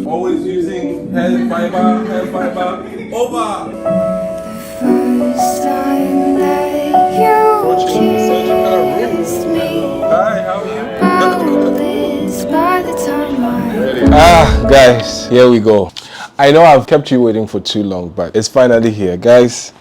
Always using hair fiber, over. First time that you kissed me, Hi, how are you? all this by the time Guys, here we go. I know I've kept you waiting for too long, but it's finally here. Guys,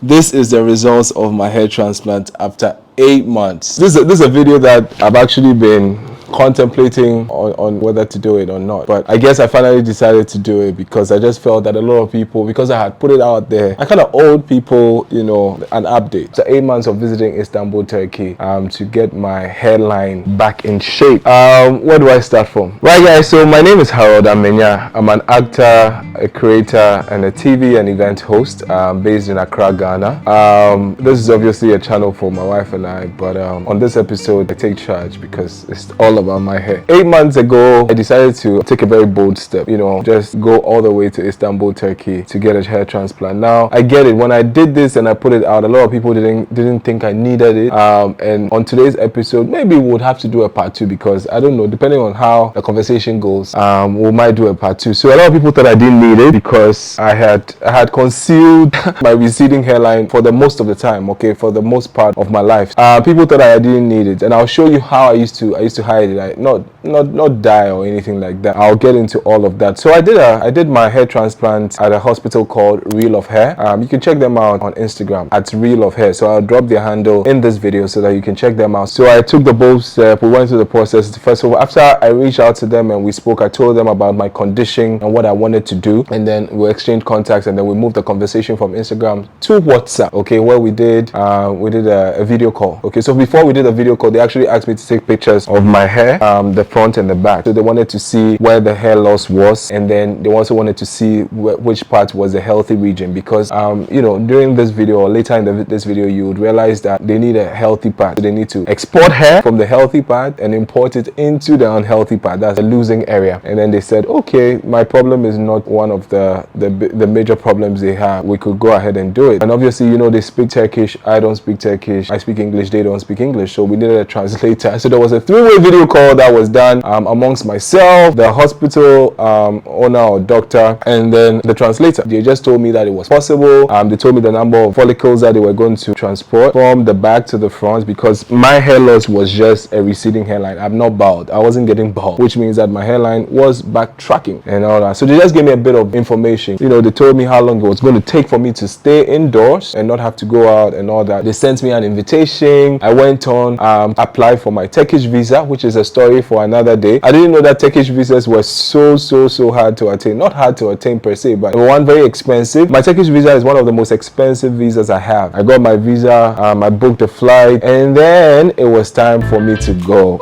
this is the results of my hair transplant after 8 months. This is a video that I've actually been contemplating on whether to do it or not, but I guess I finally decided to do it because I just felt that a lot of people, because I had put it out there, I kind of owed people, you know, an update. So 8 months of visiting Istanbul, Turkey, to get my hairline back in shape. Where do I start from? Right, guys, so my name is Harold Amenyah. I'm an actor, a creator, and a TV and event host based in Accra, Ghana. This is obviously a channel for my wife and I, but on this episode I take charge because it's all about my hair. 8 months ago, I decided to take a very bold step, you know, just go all the way to Istanbul, Turkey to get a hair transplant. Now, I get it. When I did this and I put it out, a lot of people didn't think I needed it. And on today's episode, maybe we would have to do a part 2 because I don't know, depending on how the conversation goes, we might do a part 2. So a lot of people thought I didn't need it because I had concealed my receding hairline for the most of the time, okay, for the most part of my life. People thought I didn't need it, and I'll show you how I used to hide it. Not die or anything like that. I'll get into all of that. So I did my hair transplant at a hospital called Reel of Hair. You can check them out on Instagram at Reel of Hair. So I'll drop their handle in this video so that you can check them out. So I took the bold step. We went through the process. First of all, after I reached out to them and we spoke, I told them about my condition and what I wanted to do, and then we exchanged contacts, and then we moved the conversation from Instagram to WhatsApp. Okay, where we did a video call. Okay, so before we did a video call, they actually asked me to take pictures of my hair, the front and the back. So they wanted to see where the hair loss was, and then they also wanted to see which part was the healthy region, because you know, during this video or later in this video, you would realize that they need a healthy part. So they need to export hair from the healthy part and import it into the unhealthy part. That's the losing area. And then they said, okay, my problem is not one of the major problems they have. We could go ahead and do it. And obviously, you know, they speak Turkish. I don't speak Turkish. I speak English. They don't speak English. So we needed a translator. So there was a 3-way video call that was done amongst myself, the hospital owner or doctor, and then the translator. They just told me that it was possible. They told me the number of follicles that they were going to transport from the back to the front, because my hair loss was just a receding hairline. I'm not bald. I wasn't getting bald, which means that my hairline was backtracking and all that. So they just gave me a bit of information. You know, they told me how long it was going to take for me to stay indoors and not have to go out and all that. They sent me an invitation. I went on, applied for my Turkish visa, which is a story for another day. I didn't know that Turkish visas were so hard to attain. Not hard to attain per se, but one, very expensive. My Turkish visa is one of the most expensive visas I have. I got my visa, I booked a flight, and then it was time for me to go.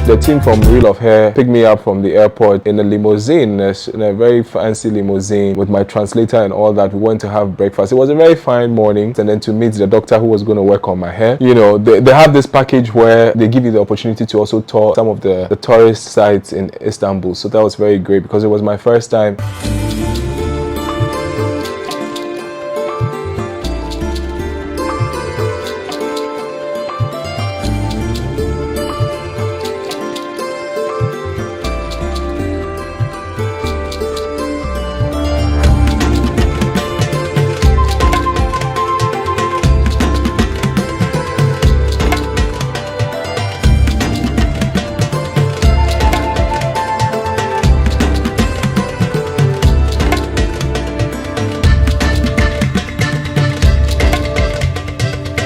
The team from Reel of Hair picked me up from the airport in a limousine, in a very fancy limousine with my translator and all that. We went to have breakfast. It was a very fine morning, and then to meet the doctor who was going to work on my hair. You know, they have this package where they give you the opportunity to also tour some of the tourist sites in Istanbul. So that was very great because it was my first time.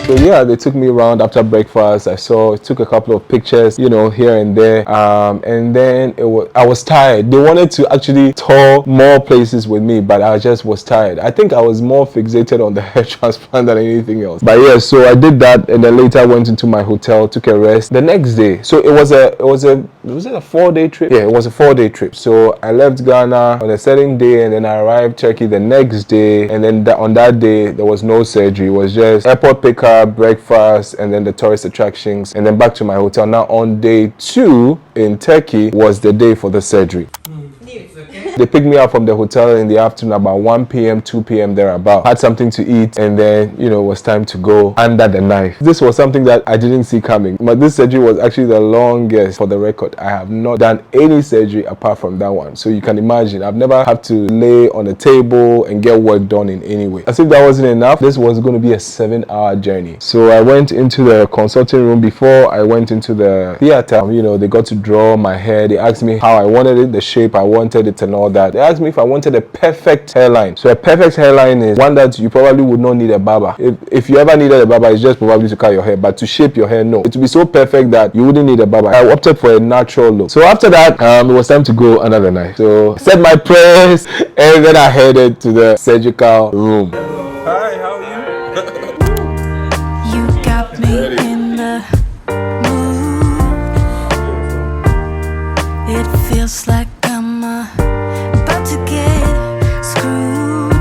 So yeah, they took me around after breakfast. Took a couple of pictures, you know, here and there. And then I was tired. They wanted to actually tour more places with me, but I just was tired. I think I was more fixated on the hair transplant than anything else. But yeah, so I did that, and then later I went into my hotel, took a rest. The next day, so was it a 4-day trip? Yeah, it was a 4-day trip. So I left Ghana on a certain day, and then I arrived Turkey the next day. And then on that day, there was no surgery. It was just airport pickup, breakfast, and then the tourist attractions, and then back to my hotel. Now on day 2 in Turkey was the day for the surgery. They picked me up from the hotel in the afternoon about 1 p.m., 2 p.m. thereabout. Had something to eat, and then, you know, it was time to go under the knife. This was something that I didn't see coming. But this surgery was actually the longest. For the record, I have not done any surgery apart from that one. So you can imagine, I've never had to lay on a table and get work done in any way. As if that wasn't enough, this was going to be a 7-hour journey. So I went into the consulting room. Before I went into the theater, you know, they got to draw my hair. They asked me how I wanted it, the shape I wanted it, and all that. They asked me if I wanted a perfect hairline. So a perfect hairline is one that you probably would not need a barber. If you ever needed a barber, it's just probably to cut your hair, but to shape your hair, no. It would be so perfect that you wouldn't need a barber. I opted for a natural look. So after that, it was time to go under the knife. So I said my prayers, and then I headed to the surgical room. Hi, how are you? You got me in the mood. It feels like I'm about to get screwed.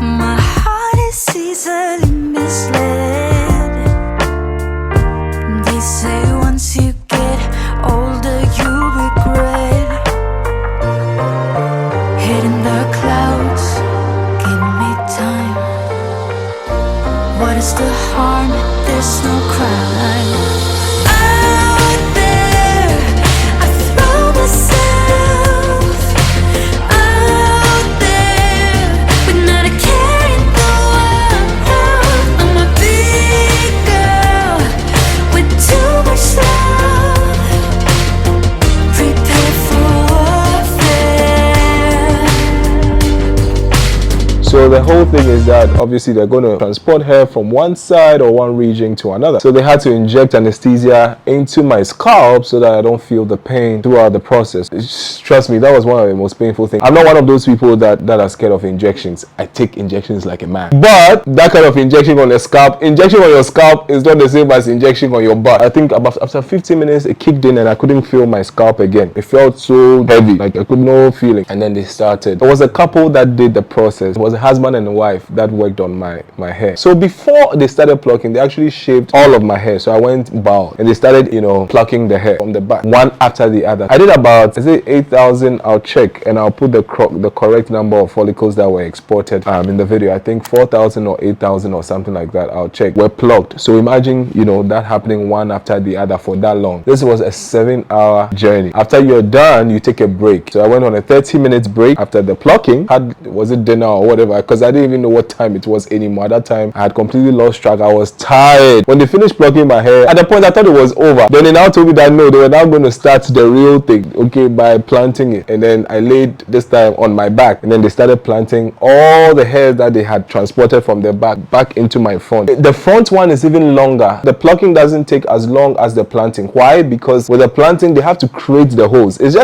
My heart is easily misled. They say once you get older you regret. Head in the clouds, give me time. What is the harm? There's no crime. Out there, I throw myself out there, but not a care in the world. I'm a big girl with too much love. Prepare for warfare. So the whole thing is that obviously they're going to transport her from one side or one region to another. So they had to inject anesthesia into my scalp so that I don't feel the pain throughout the process. Trust me, that was one of the most painful things. I'm not one of those people that are scared of injections. I take injections like a man. But that kind of injection on the scalp, injection on your scalp is not the same as injection on your butt. I think about after 15 minutes it kicked in and I couldn't feel my scalp again. It felt so heavy, like I could no feeling. And then they started. There was a couple that did the process. It was a husband and a wife that worked on my hair. So before they started plucking, they actually shaved all of my hair. So I went bald and they started, you know, plucking the hair from the back, one after the other. I did about, is it 8,000? I'll check and I'll put the correct number of follicles that were exported in the video. I think 4,000 or 8,000 or something like that. I'll check. Were plucked. So imagine, you know, that happening one after the other for that long. This was a 7-hour journey. After you're done, you take a break. So I went on a 30-minute break after the plucking. Was it dinner or whatever? Because I didn't even know what time it was anymore. At that time, I had completely lost track. I was tired. When they finished plucking my hair, at the point I thought it was over. Then they now told me that no, they were now going to start the real thing, okay, by planting it. And then I laid this time on my back, and then they started planting all the hair that they had transported from their back into my front. The front one is even longer. The plucking doesn't take as long as the planting. Why? Because with the planting, they have to create the holes. It's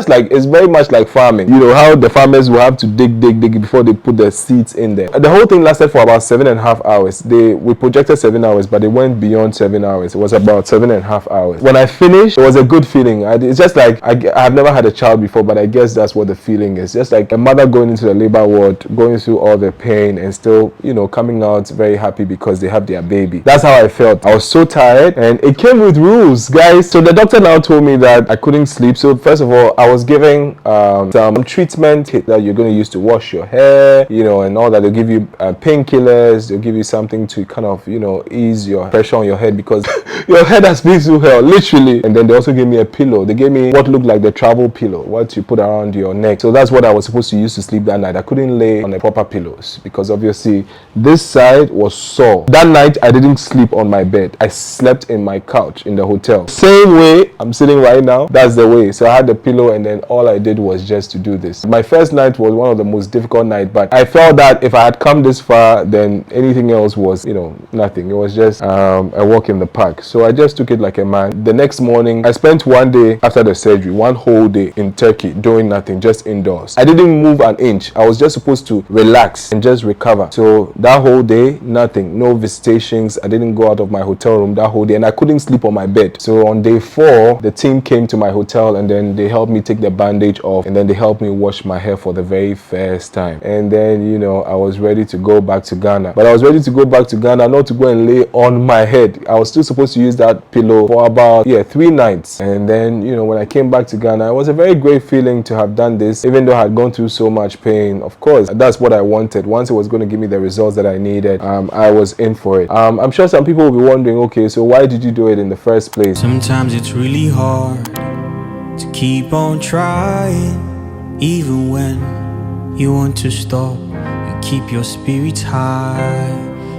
very much like farming. You know how the farmers will have to dig before they put the seeds in there. The whole thing lasted for about 7.5 hours. We projected 7 hours, but it went beyond 7 hours. It was about 7.5 hours. When I finished, it was a good feeling. It's just like I have never had a child before, but I guess that's what the feeling is. Just like a mother going into the labor ward, going through all the pain and still, you know, coming out very happy because they have their baby. That's how I felt. I was so tired, and it came with rules, guys. So the doctor now told me that I couldn't sleep. So first of all, I was giving some treatment that you're going to use to wash your hair, you know, and all that. They'll give you painkillers. They'll give you something to kind of, you know, ease your pressure on your head because your head has been through hell, literally. And then they also gave me a pillow. They gave me what looked like the travel pillow, what you put around your neck. So that's what I was supposed to use to sleep that night. I couldn't lay on the proper pillows because obviously this side was sore. That night I didn't sleep on my bed. I slept in my couch in the hotel. Same way I'm sitting right now, that's the way. So I had the pillow, and then all I did was just to do this. My first night was one of the most difficult nights, but I felt that if I had come this far, then anything else was, you know, nothing. It was just a walk in the park. So I just took it like a man. The next morning, I spent one day after the surgery, one whole day in Turkey doing nothing, just indoors. I didn't move an inch. I was just supposed to relax and just recover. So that whole day, nothing, no visitations. I didn't go out of my hotel room that whole day, and I couldn't sleep on my bed. So on day 4, the team came to my hotel, and then they helped me take the bandage off, and then they helped me wash my hair for the very first time. And then, you know, I was ready to go back to Ghana. But I was ready to go back to Ghana, not to go and lay on my head. I was still supposed to use that pillow for about 3 nights. And then, when I came back to Ghana, it was a very great feeling to have done this, even though I had gone through so much pain. Of course, that's what I wanted. Once it was going to give me the results that I needed, I was in for it. I'm sure some people will be wondering, okay, so why did you do it in the first place? Sometimes it's really hard to keep on trying, even when you want to stop. You keep your spirits high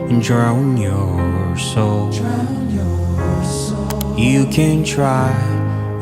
and drown your soul. You can try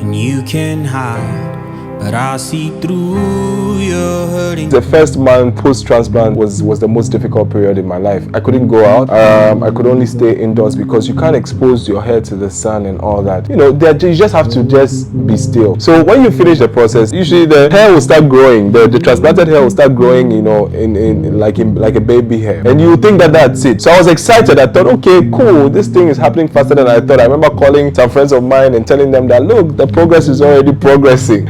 and you can hide, but I see through your hurting. The first month post-transplant was the most difficult period in my life. I couldn't go out. I could only stay indoors because you can't expose your hair to the sun and all that. You just have to just be still. So when you finish the process, usually the hair will start growing. The transplanted hair will start growing, in like a baby hair. And you think that that's it. So I was excited. I thought, okay, cool. This thing is happening faster than I thought. I remember calling some friends of mine and telling them that, look, the progress is already progressing.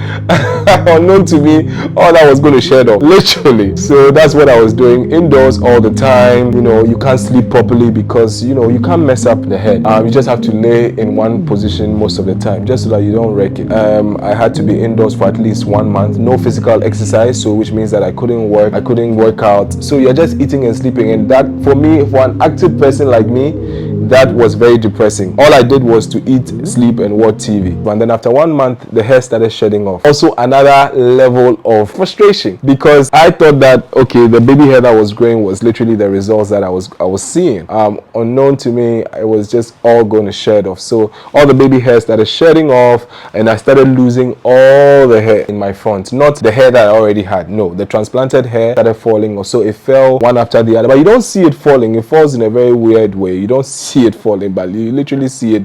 Unknown to me, all that was going to shed off, literally. So that's what I was doing, indoors all the time. You can't sleep properly because you can't mess up the head. You just have to lay in one position most of the time, just so that you don't wreck it. I had to be indoors for at least 1 month, no physical exercise, so which means that I couldn't work out. So you're just eating and sleeping, and that for me, for an active person like me, that was very depressing. All I did was to eat, sleep, and watch TV. And then after 1 month, the hair started shedding off. Also, another level of frustration, because I thought that, okay, the baby hair that was growing was literally the results that I was seeing. Unknown to me, it was just all going to shed off. So all the baby hair started shedding off, and I started losing all the hair in my front. Not the hair that I already had. No, the transplanted hair started falling off. So it fell one after the other. But you don't see it falling. It falls in a very weird way. You don't see it falling, but you literally see it.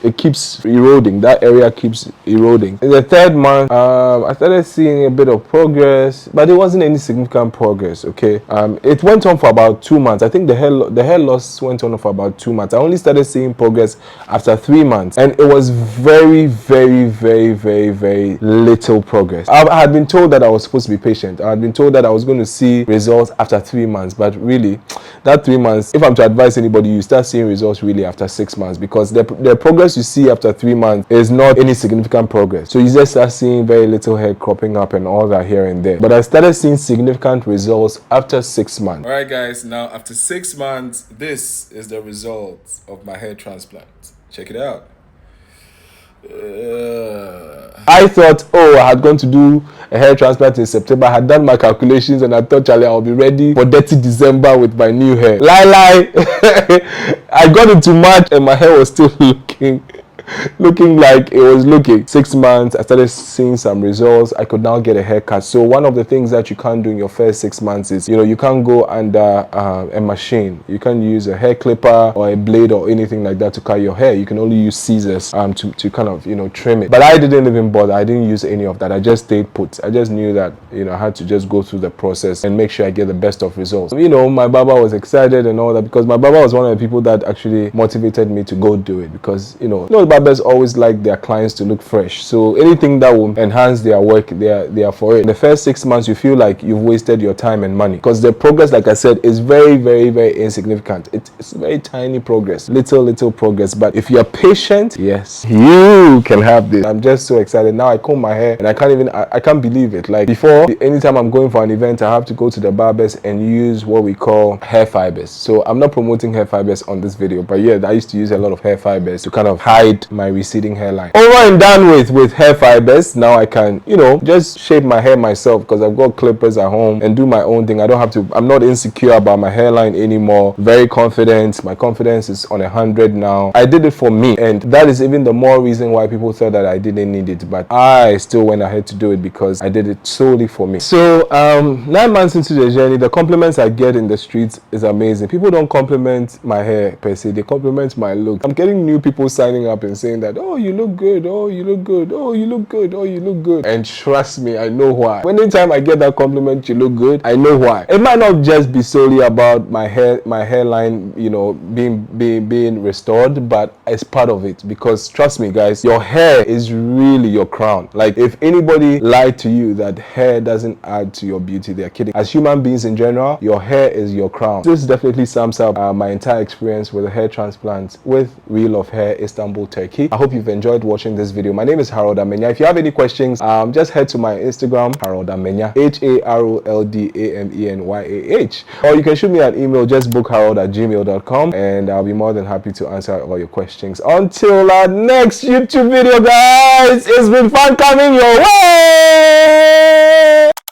It keeps eroding. That area keeps eroding. In the 3rd month, I started seeing a bit of progress, but it wasn't any significant progress. Okay, it went on for about 2 months. I think the hair loss went on for about 2 months. I only started seeing progress after 3 months, and it was very, very, very, very, very little progress. I had been told that I was supposed to be patient. I had been told that I was going to see results after 3 months, but really, that 3 months, if I'm to advise anybody, you start seeing results really after 6 months, because the progress you see after 3 months is not any significant progress. So you just start seeing very little hair cropping up and all that here and there. But I started seeing significant results after 6 months. Alright guys, now after 6 months, this is the result of my hair transplant. Check it out. I thought, I had gone to do a hair transplant in September. I had done my calculations, and I thought, Charlie, I'll be ready for dirty December with my new hair. Lie. I got into March and my hair was still looking like it was looking. 6 months, I started seeing some results. I could now get a haircut. So one of the things that you can't do in your first 6 months is, you can't go under a machine. You can't use a hair clipper or a blade or anything like that to cut your hair. You can only use scissors to kind of trim it. But I didn't even bother. I didn't use any of that. I just stayed put. I just knew that I had to just go through the process and make sure I get the best of results. My baba was excited and all that, because my baba was one of the people that actually motivated me to go do it, because barbers always like their clients to look fresh. So anything that will enhance their work, they are for it. In the first 6 months, you feel like you've wasted your time and money, because the progress, like I said, is very, very, very insignificant. It's very tiny progress, little progress. But if you're patient, yes, you can have this. I'm just so excited. Now I comb my hair and I can't believe it. Like before, anytime I'm going for an event, I have to go to the barbers and use what we call hair fibers. So I'm not promoting hair fibers on this video, but yeah, I used to use a lot of hair fibers to kind of hide my receding hairline. Over and done with hair fibers. Now I can just shape my hair myself, because I've got clippers at home, and do my own thing. I'm not insecure about my hairline anymore. Very confident. My confidence is on 100 now. I did it for me, and that is even the more reason why people thought that I didn't need it, but I still went ahead to do it because I did it solely for me. So 9 months into the journey, the compliments I get in the streets is amazing. People don't compliment my hair per se, they compliment my look. I'm getting new people signing up and and saying that, oh, you look good, oh, you look good, oh, you look good, oh, you look good. And trust me, I know why. Anytime I get that compliment, you look good, I know why. It might not just be solely about my hairline, you know, being restored, but it's part of it, because trust me guys, your hair is really your crown. Like, if anybody lied to you that hair doesn't add to your beauty, they're kidding. As human beings in general, your hair is your crown. This definitely sums up my entire experience with a hair transplant with Wheel of Hair Istanbul, Turkey. I hope you've enjoyed watching this video. My name is Harold Amenyah. If you have any questions, just head to my Instagram, Harold Amenyah, HaroldAmenyah, or you can shoot me an email, just bookharold@gmail.com, and I'll be more than happy to answer all your questions. Until our next YouTube video, guys, it's been fun coming your way.